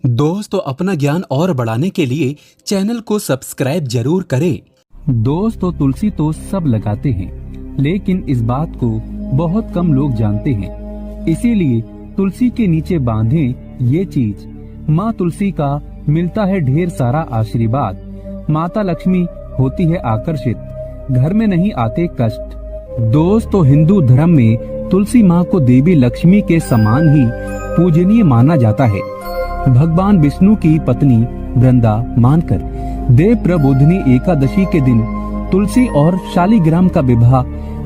दोस्तों, अपना ज्ञान और बढ़ाने के लिए चैनल को सब्सक्राइब जरूर करें। दोस्तों, तुलसी तो सब लगाते हैं, लेकिन इस बात को बहुत कम लोग जानते हैं। इसीलिए तुलसी के नीचे बांधें ये चीज। माँ तुलसी का मिलता है ढेर सारा आशीर्वाद। माता लक्ष्मी होती है आकर्षित, घर में नहीं आते कष्ट। दोस्तों, हिंदू धर्म में तुलसी माँ को देवी लक्ष्मी के समान ही पूजनीय माना जाता है। भगवान विष्णु की पत्नी वृंदा मानकर देव प्रबोधिनी एकादशी के दिन तुलसी और शालिग्राम का विवाह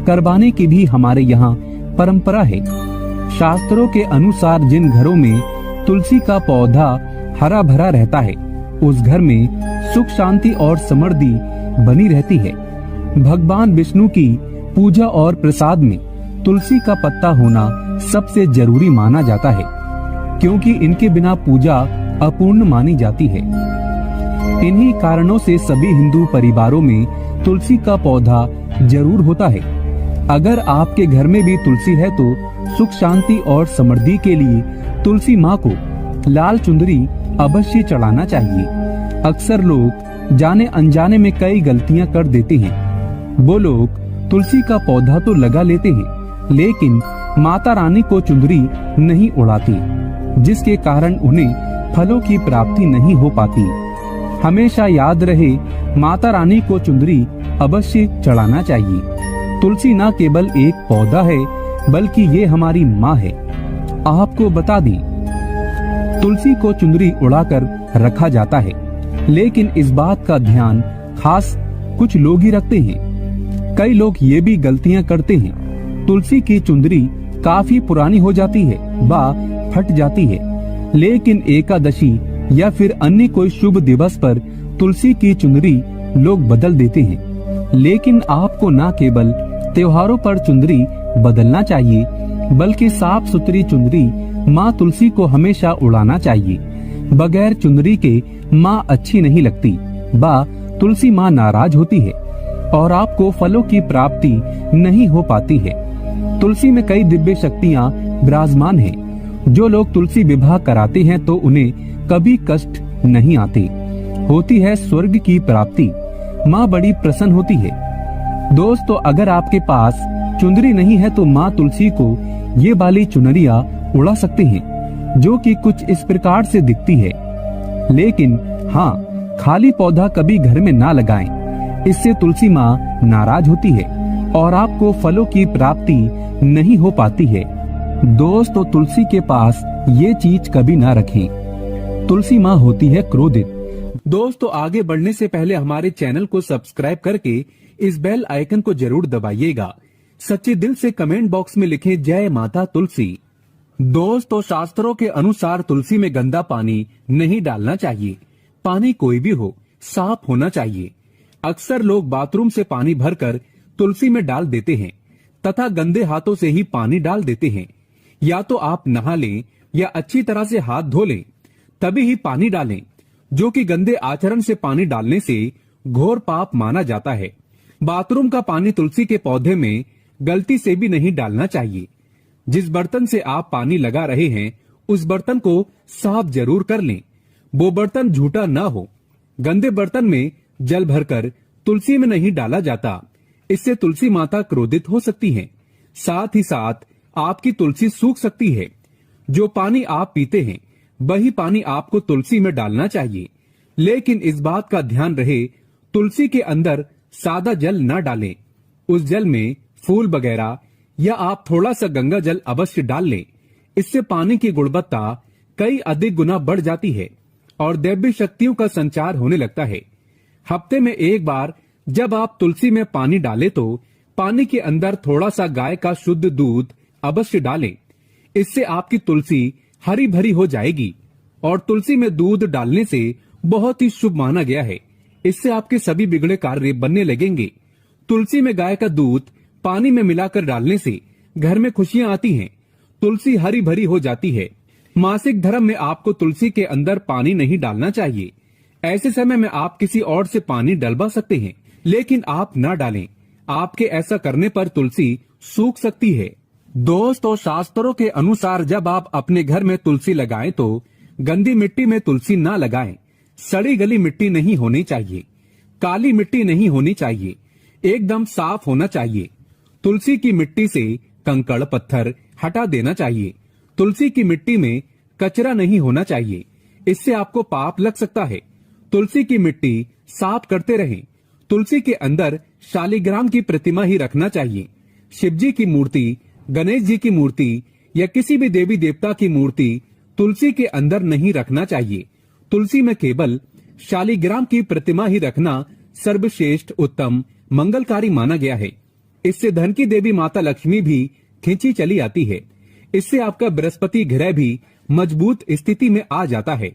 करवाने की भी हमारे यहाँ परंपरा है। शास्त्रों के अनुसार जिन घरों में तुलसी का पौधा हरा भरा रहता है, उस घर में सुख शांति और समृद्धि बनी रहती है। भगवान विष्णु की पूजा और प्रसाद में तुलसी का पत्ता होना सबसे जरूरी माना जाता है, क्योंकि इनके बिना पूजा अपूर्ण मानी जाती है। इन्हीं कारणों से सभी हिंदू परिवारों में तुलसी का पौधा जरूर होता है। अगर आपके घर में भी तुलसी है तो सुख शांति और समृद्धि के लिए तुलसी माँ को लाल चुंदरी अवश्य चढ़ाना चाहिए। अक्सर लोग जाने अनजाने में कई गलतियाँ कर देते हैं। वो लोग तुलसी का पौधा तो लगा लेते हैं, लेकिन माता रानी को चुंदरी नहीं उड़ाती, जिसके कारण उन्हें फलों की प्राप्ति नहीं हो पाती। हमेशा याद रहे, माता रानी को चुंदरी अवश्य चढ़ाना चाहिए। तुलसी न केवल एक पौधा है, बल्कि ये हमारी माँ है। आपको बता दें, तुलसी को चुंदरी उड़ाकर रखा जाता है, लेकिन इस बात का ध्यान खास कुछ लोग ही रखते हैं। कई लोग ये भी गलतियाँ करते हैं। तुलसी की चुंदरी काफी पुरानी हो जाती है, फट जाती है, लेकिन एकादशी या फिर अन्य कोई शुभ दिवस पर तुलसी की चुंदरी लोग बदल देते हैं। लेकिन आपको न केवल त्योहारों पर चुंदरी बदलना चाहिए, बल्कि साफ सुथरी चुंदरी माँ तुलसी को हमेशा उड़ाना चाहिए। बगैर चुंदरी के माँ अच्छी नहीं लगती, तुलसी माँ नाराज होती है और आपको फलों की प्राप्ति नहीं हो पाती है। तुलसी में कई दिव्य शक्तियाँ विराजमान हैं। जो लोग तुलसी विवाह कराते हैं तो उन्हें कभी कष्ट नहीं आते, होती है स्वर्ग की प्राप्ति। माँ बड़ी प्रसन्न होती है। दोस्तों, अगर आपके पास चुंदरी नहीं है तो माँ तुलसी को ये वाली चुनरिया उड़ा सकते हैं, जो कि कुछ इस प्रकार से दिखती है। लेकिन हाँ, खाली पौधा कभी घर में ना लगाएं, इससे तुलसी माँ नाराज होती है और आपको फलों की प्राप्ति नहीं हो पाती है। दोस्तों, तुलसी के पास ये चीज कभी ना रखें। तुलसी माँ होती है क्रोधित। दोस्तों, आगे बढ़ने से पहले हमारे चैनल को सब्सक्राइब करके इस बेल आइकन को जरूर दबाइएगा। सच्चे दिल से कमेंट बॉक्स में लिखें जय माता तुलसी। दोस्तों, शास्त्रों के अनुसार तुलसी में गंदा पानी नहीं डालना चाहिए। पानी कोई भी हो, साफ होना चाहिए। अक्सर लोग बाथरूम से पानी भरकर तुलसी में डाल देते हैं तथा गंदे हाथों से ही पानी डाल देते हैं। या तो आप नहा लें या अच्छी तरह से हाथ धो लें, तभी ही पानी डालें, जो कि गंदे आचरण से पानी डालने से घोर पाप माना जाता है। बाथरूम का पानी तुलसी के पौधे में गलती से भी नहीं डालना चाहिए। जिस बर्तन से आप पानी लगा रहे हैं, उस बर्तन को साफ जरूर कर लें। वो बर्तन झूठा ना हो। गंदे बर्तन में जल भरकर तुलसी में नहीं डाला जाता, इससे तुलसी माता क्रोधित हो सकती हैं। साथ ही साथ आपकी तुलसी सूख सकती है। जो पानी आप पीते हैं, वही पानी आपको तुलसी में डालना चाहिए। लेकिन इस बात का ध्यान रहे, तुलसी के अंदर सादा जल न डालें। उस जल में फूल वगैरह या आप थोड़ा सा गंगा जल अवश्य डाल लें। इससे पानी की गुणवत्ता कई अधिक गुना बढ़ जाती है और दैवी शक्तियों का संचार होने लगता है। हफ्ते में एक बार जब आप तुलसी में पानी डालें तो पानी के अंदर थोड़ा सा गाय का शुद्ध दूध अवश्य डालें। इससे आपकी तुलसी हरी भरी हो जाएगी और तुलसी में दूध डालने से बहुत ही शुभ माना गया है। इससे आपके सभी बिगड़े कार्य बनने लगेंगे। तुलसी में गाय का दूध पानी में मिलाकर डालने से घर में खुशियां आती हैं। तुलसी हरी भरी हो जाती है। मासिक धर्म में आपको तुलसी के अंदर पानी नहीं डालना चाहिए। ऐसे समय में आप किसी और से पानी डलवा सकते हैं, लेकिन आप न डालें। आपके ऐसा करने पर तुलसी सूख सकती है। दोस्तों, शास्त्रों के अनुसार जब आप अपने घर में तुलसी लगाएं तो गंदी मिट्टी में तुलसी ना लगाएं। सड़ी गली मिट्टी नहीं होनी चाहिए। काली मिट्टी नहीं होनी चाहिए, एकदम साफ होना चाहिए। तुलसी की मिट्टी से कंकड़ पत्थर हटा देना चाहिए। तुलसी की मिट्टी में कचरा नहीं होना चाहिए, इससे आपको पाप लग सकता है। तुलसी की मिट्टी साफ करते रहें। तुलसी के अंदर शालिग्राम की प्रतिमा ही रखना चाहिए। शिवजी की मूर्ति, गणेश जी की मूर्ति या किसी भी देवी देवता की मूर्ति तुलसी के अंदर नहीं रखना चाहिए। तुलसी में केवल शालिग्राम की प्रतिमा ही रखना सर्वश्रेष्ठ, उत्तम, मंगलकारी माना गया है। इससे धन की देवी माता लक्ष्मी भी खींची चली आती है। इससे आपका बृहस्पति ग्रह भी मजबूत स्थिति में आ जाता है।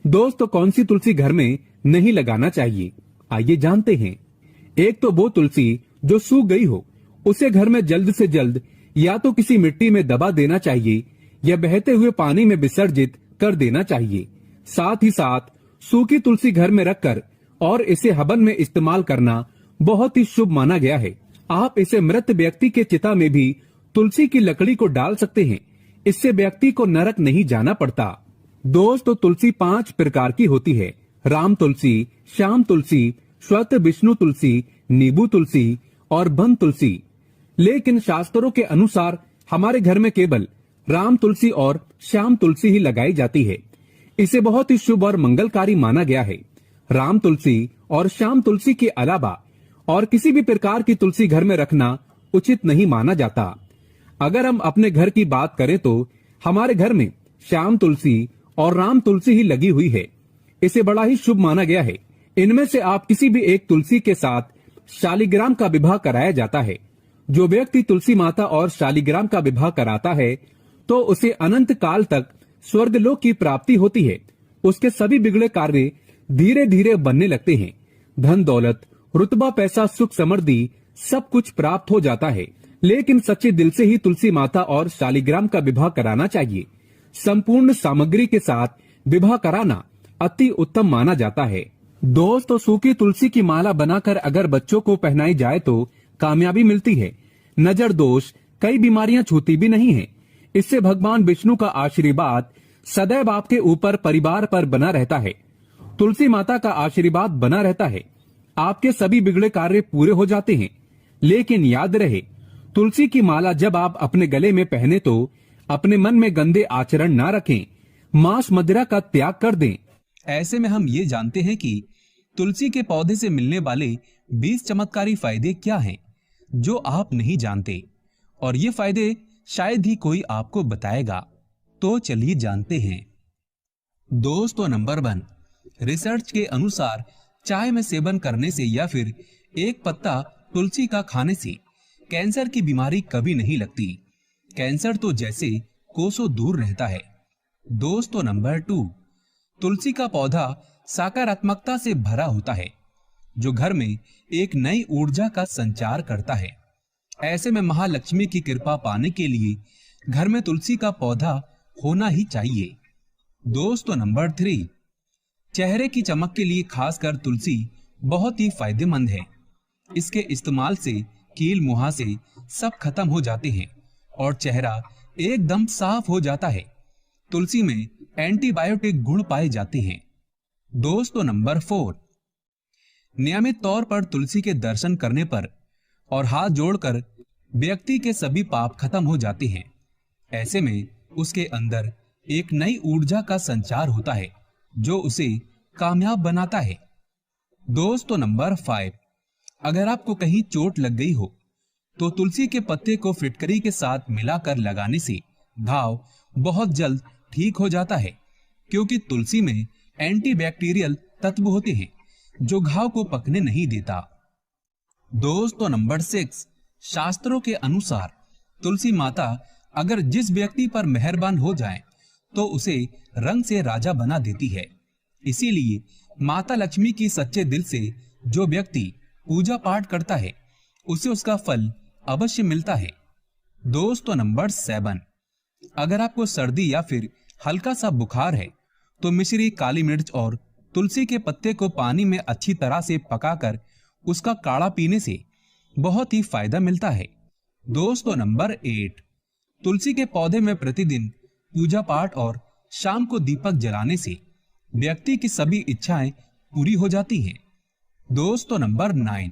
दोस्तों, कौन सी तुलसी घर में नहीं लगाना चाहिए, आइए जानते हैं। एक तो वो तुलसी जो सूख गई हो, उसे घर में जल्द से जल्द या तो किसी मिट्टी में दबा देना चाहिए या बहते हुए पानी में विसर्जित कर देना चाहिए। साथ ही साथ सूखी तुलसी घर में रखकर और इसे हवन में इस्तेमाल करना बहुत ही शुभ माना गया है। आप इसे मृत व्यक्ति के चिता में भी तुलसी की लकड़ी को डाल सकते हैं। इससे व्यक्ति को नरक नहीं जाना पड़ता। दोस्तों, तुलसी 5 प्रकार की होती है। राम तुलसी, श्याम तुलसी, श्वेत विष्णु तुलसी, नींबू तुलसी और वन तुलसी। लेकिन शास्त्रों के अनुसार हमारे घर में केवल राम तुलसी और श्याम तुलसी ही लगाई जाती है। इसे बहुत ही शुभ और मंगलकारी माना गया है। राम तुलसी और श्याम तुलसी के अलावा और किसी भी प्रकार की तुलसी घर में रखना उचित नहीं माना जाता। अगर हम अपने घर की बात करें तो हमारे घर में श्याम तुलसी और राम तुलसी ही लगी हुई है। इसे बड़ा ही शुभ माना गया है। इनमें से आप किसी भी एक तुलसी के साथ शालिग्राम का विवाह कराया जाता है। जो व्यक्ति तुलसी माता और शालिग्राम का विवाह कराता है तो उसे अनंत काल तक स्वर्गलोक की प्राप्ति होती है। उसके सभी बिगड़े कार्य धीरे धीरे बनने लगते हैं। धन दौलत, रुतबा, पैसा, सुख, समृद्धि सब कुछ प्राप्त हो जाता है। लेकिन सच्चे दिल से ही तुलसी माता और शालिग्राम का विवाह कराना चाहिए। संपूर्ण सामग्री के साथ विवाह कराना अति उत्तम माना जाता है। दोस्तों, सूखी तुलसी की माला बनाकर अगर बच्चों को पहनाई जाए तो कामयाबी मिलती है। नजर दोष, कई बीमारियां छूती भी नहीं है। इससे भगवान विष्णु का आशीर्वाद सदैव आपके ऊपर, परिवार पर बना रहता है। तुलसी माता का आशीर्वाद बना रहता है। आपके सभी बिगड़े कार्य पूरे हो जाते हैं। लेकिन याद रहे, तुलसी की माला जब आप अपने गले में पहने तो अपने मन में गंदे आचरण ना रखें। मांस मदिरा का त्याग कर दें। ऐसे में हम ये जानते हैं कि तुलसी के पौधे से मिलने वाले 20 चमत्कारी फायदे क्या हैं, जो आप नहीं जानते, और ये फायदे शायद ही कोई आपको बताएगा। तो चलिए जानते हैं। दोस्तों, नंबर 1, रिसर्च के अनुसार चाय में सेवन करने से या फिर एक पत्ता तुलसी का खाने से कैंसर की बीमारी कभी नहीं लगती। कैंसर तो जैसे कोसों दूर रहता है। दोस्तों, नंबर 2, तुलसी का पौधा सकारात्मकता से भरा होता है, जो घर में एक नई ऊर्जा का संचार करता है। ऐसे में महालक्ष्मी की कृपा पाने के लिए घर में तुलसी का पौधा होना ही चाहिए। दोस्तों, नंबर 3, चेहरे की चमक के लिए खासकर तुलसी बहुत ही फायदेमंद है। इसके इस्तेमाल से कील मुहासे सब खत्म हो जाते हैं और चेहरा एकदम साफ हो जाता है। तुलसी में एंटीबायोटिक गुण पाए जाते हैं। दोस्तों, नंबर 4, नियमित तौर पर तुलसी के दर्शन करने पर और हाथ जोड़कर व्यक्ति के सभी पाप खत्म हो जाते हैं। ऐसे में उसके अंदर एक नई ऊर्जा का संचार होता है, जो उसे कामयाब बनाता है। दोस्तों, नंबर 5, अगर आपको कहीं चोट लग गई हो तो तुलसी के पत्ते को फिटकरी के साथ मिलाकर लगाने से घाव बहुत जल्द ठीक हो जाता है, क्योंकि तुलसी में एंटीबैक्टीरियल तत्व होते हैं जो घाव को पकने नहीं देता। दोस्तों, नंबर 6, शास्त्रों के अनुसार तुलसी माता अगर जिस व्यक्ति पर मेहरबान हो जाए तो उसे रंग से राजा बना देती है। इसीलिए माता लक्ष्मी की सच्चे दिल से जो व्यक्ति पूजा पाठ करता है उसे उसका फल अवश्य मिलता है। दोस्तों, नंबर 7, अगर आपको सर्दी या फिर हल्का सा बुखार है तो मिश्री, काली मिर्च और तुलसी के पत्ते को पानी में अच्छी तरह से पकाकर उसका काढ़ा पीने से बहुत ही फायदा मिलता है। दोस्तों, नंबर 8, तुलसी के पौधे में प्रतिदिन पूजा पाठ और शाम को दीपक जलाने से व्यक्ति की सभी इच्छाएं पूरी हो जाती हैं। दोस्तों नंबर 9,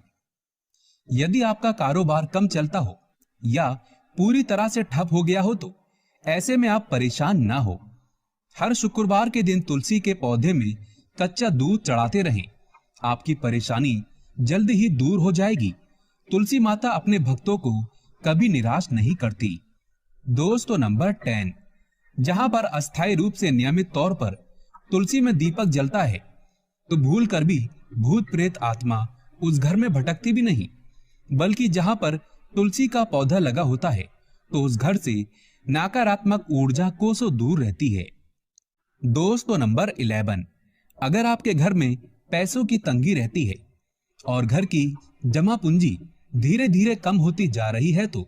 यदि आपका कारोबार कम चलता हो या पूरी तरह से ठप हो गया हो तो ऐसे में आप परेशान ना हो। हर शुक्रवार के दिन तुलसी के पौधे में कच्चा दूध चढ़ाते रहें, आपकी परेशानी जल्द ही दूर हो जाएगी। तुलसी माता अपने भक्तों को कभी निराश नहीं करती। दोस्तों नंबर 10, जहां पर अस्थायी रूप से नियमित तौर पर तुलसी में दीपक जलता है तो भूल कर भी भूत प्रेत आत्मा उस घर में भटकती भी नहीं, बल्कि जहां पर तुलसी का पौधा लगा होता है तो उस घर से नकारात्मक ऊर्जा कोसों दूर रहती है। दोस्तों नंबर 11, अगर आपके घर में पैसों की तंगी रहती है और घर की जमा पूंजी धीरे धीरे कम होती जा रही है तो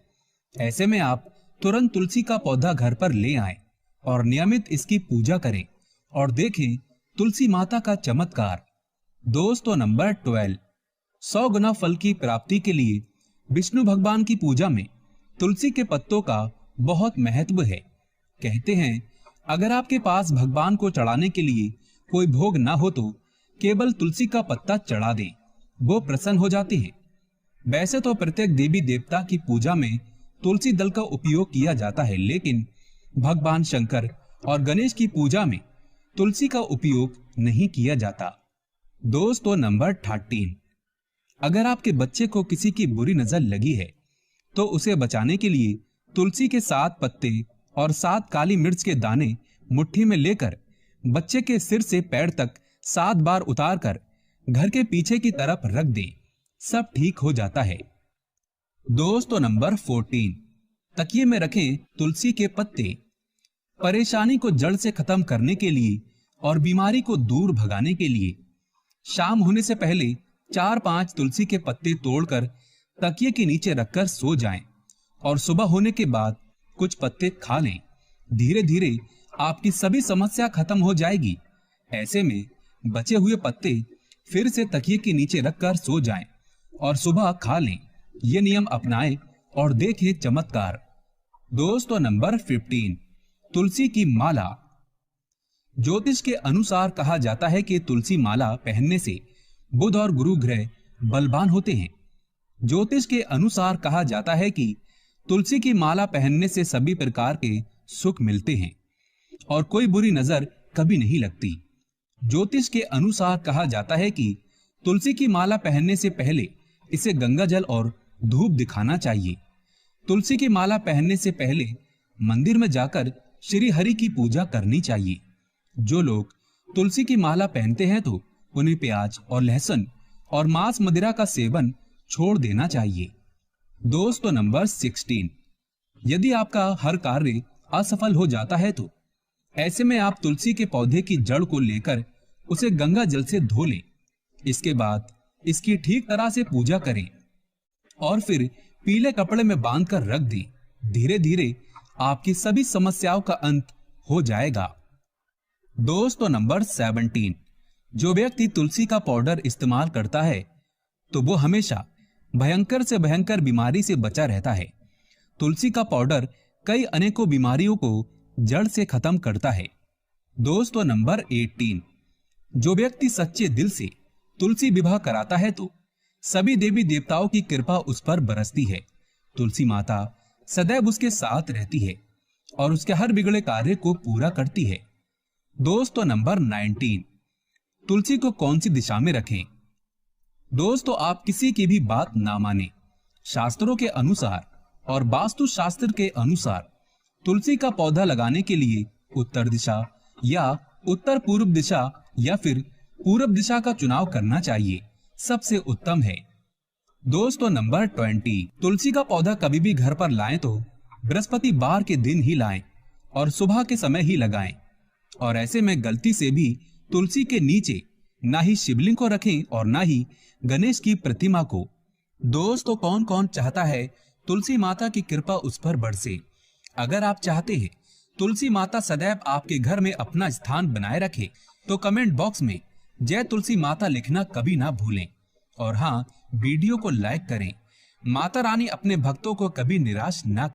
ऐसे में आप तुरंत तुलसी का पौधा घर पर ले आएं और नियमित इसकी पूजा करें और देखें तुलसी माता का चमत्कार। दोस्तों नंबर 12, 100 गुना फल की प्राप्ति के लिए विष्णु भगवान की पूजा में तुलसी के पत्तों का बहुत महत्व है। कहते हैं अगर आपके पास भगवान को चढ़ाने के लिए कोई भोग ना हो तो केवल तुलसी का पत्ता चढ़ा दें, वो प्रसन्न हो जाते हैं। वैसे तो प्रत्येक देवी देवता की पूजा में तुलसी दल का उपयोग किया जाता है, लेकिन भगवान शंकर और गणेश की पूजा में तुलसी का उपयोग नहीं किया जाता। दोस्तों नंबर 13, अगर आपके बच्चे को किसी की बुरी नजर लगी है तो उसे बचाने के लिए तुलसी के 7 पत्ते और 7 काली मिर्च के दाने मुट्ठी में लेकर बच्चे के सिर से पैर तक 7 बार उतार कर घर के पीछे की तरफ रख दें, सब ठीक हो जाता है। दोस्तों नंबर 14, तकिए में रखें तुलसी के पत्ते। परेशानी को जड़ से खत्म करने के लिए और बीमारी को दूर भगाने के लिए शाम होने से पहले 4-5 तुलसी के पत्ते तोड़कर तकिए के नीचे रखकर सो जाएं और सुबह होने के बाद कुछ पत्ते खा लें। धीरे धीरे आपकी सभी समस्या खत्म हो जाएगी। ऐसे में बचे हुए पत्ते फिर से तकिए के नीचे रखकर सो जाएं और सुबह खा लें। ये नियम अपनाएं और देखें चमत्कार। दोस्तों नंबर 15, तुलसी की माला। ज्योतिष के अनुसार कहा जाता है कि तुलसी माला पहनने से बुध और गुरु ग्रह बलवान होते हैं। ज्योतिष के अनुसार कहा जाता है कि तुलसी की माला पहनने से सभी प्रकार के सुख मिलते हैं और कोई बुरी नजर कभी नहीं लगती। ज्योतिष के अनुसार कहा जाता है कि तुलसी की माला पहनने से पहले इसे गंगा जल और धूप दिखाना चाहिए। तुलसी की माला पहनने से पहले मंदिर में जाकर श्री हरि की पूजा करनी चाहिए। जो लोग तुलसी की माला पहनते हैं तो उन्हें प्याज और लहसुन और मांस मदिरा का सेवन छोड़ देना चाहिए। दोस्तों नंबर 16, यदि आपका हर कार्य असफल हो जाता है तो ऐसे में आप तुलसी के पौधे की जड़ को लेकर उसे गंगा जल से धो लें। इसके बाद इसकी ठीक तरह से पूजा करें और फिर पीले कपड़े में बांधकर रख दें। धीरे धीरे आपकी सभी समस्याओं का अंत हो जाएगा। दोस्तों नंबर 17, जो व्यक्ति तुलसी का पाउडर इस्तेमाल करता है तो वो हमेशा भयंकर से भयंकर बीमारी से बचा रहता है। तुलसी का पाउडर कई अनेकों बीमारियों को जड़ से खत्म करता है। दोस्तों नंबर 18, जो व्यक्ति सच्चे दिल से तुलसी विवाह कराता है तो सभी देवी देवताओं की कृपा उस पर बरसती है। तुलसी माता सदैव उसके साथ रहती है और उसके हर बिगड़े कार्य को पूरा करती है। दोस्तों नंबर 19, तुलसी को कौन सी दिशा में रखें। दोस्तों आप किसी की भी बात ना माने। शास्त्रों के अनुसार और वास्तु शास्त्र के अनुसार तुलसी का पौधा लगाने के लिए उत्तर दिशा या उत्तर पूर्व दिशा या फिर पूर्व दिशा का चुनाव करना चाहिए, सबसे उत्तम है। दोस्तों नंबर 20, तुलसी का पौधा कभी भी घर पर लाएं तो बृहस्पतिवार के दिन ही लाएं और सुबह के समय ही लगाएं और ऐसे में गलती से भी तुलसी के नीचे ना ही शिवलिंग को रखें और ना ही गणेश की प्रतिमा को। दोस्तों कौन कौन चाहता है तुलसी माता की कृपा उस पर बरसे। अगर आप चाहते हैं तुलसी माता सदैव आपके घर में अपना स्थान बनाए रखे तो कमेंट बॉक्स में जय तुलसी माता लिखना कभी ना भूलें और हाँ, वीडियो को लाइक करें। माता रानी अपने भक्तों को कभी निराश ना